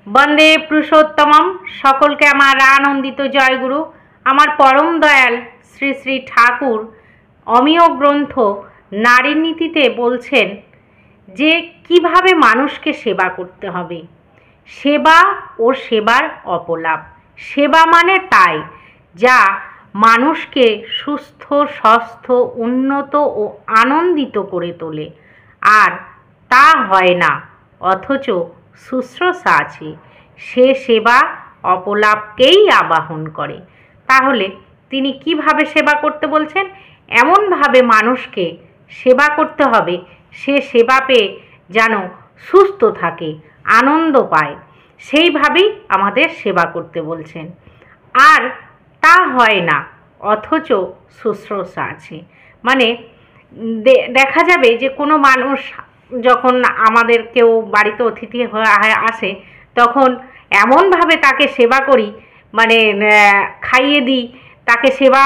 বন্দে পুরুষোত্তমম। সকলকে আমার আনন্দিত জয়গুরু। আমার পরম দয়াল শ্রী শ্রী ঠাকুর অমিয় গ্রন্থ নারীর নীতিতে বলছেন যে কিভাবে মানুষকে সেবা করতে হবে। সেবা ও সেবার অপলাপ। সেবা মানে তাই যা মানুষকে সুস্থ, স্বাস্থ্য, উন্নত ও আনন্দিত করে তোলে। আর তা হয় না, অথচ শুশ্রূষা আছে, সে সেবা অপলাপকেই আবাহন করে। তাহলে তিনি কিভাবে সেবা করতে বলছেন? এমনভাবে মানুষকে সেবা করতে হবে সে সেবা পেয়ে যেন সুস্থ থাকে, আনন্দ পায়, সেইভাবেই আমাদের সেবা করতে বলছেন। আর তা হয় না, অথচ শুশ্রূষা আছে। মানে দেখা যাবে যে কোনো মানুষ যখন আমাদের কেউ বাড়িতে অতিথি হয়ে আসে, তখন এমনভাবে তাকে সেবা করি, মানে খাইয়ে দিই, তাকে সেবা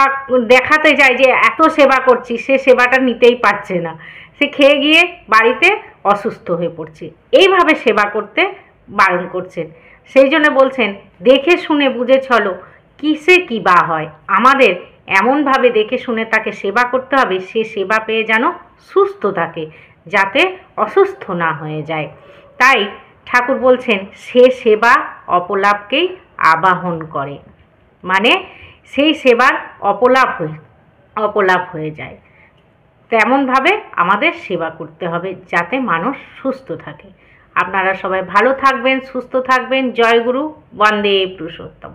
দেখাতে চাই যে এত সেবা করছি, সে সেবাটা নিতেই পারছে না, সে খেয়ে গিয়ে বাড়িতে অসুস্থ হয়ে পড়ছে। এইভাবে সেবা করতে বারণ করছেন। সেই জন্য বলছেন দেখে শুনে বুঝে চলো, কিসে কী বা হয়। আমাদের এমনভাবে দেখে শুনে তাকে সেবা করতে হবে সে সেবা পেয়ে যেন সুস্থ থাকে, যাতে অসুস্থ না হয়ে যায়। তাই ঠাকুর বলছেন সে সেবা অপলাপকেই আবাহন করে, মানে সেই সেবার অপলাপ হয়ে যায়। তেমনভাবে আমাদের সেবা করতে হবে যাতে মানুষ সুস্থ থাকে। আপনারা সবাই ভালো থাকবেন, সুস্থ থাকবেন। জয় গুরু। বন্দে পুরুষোত্তম।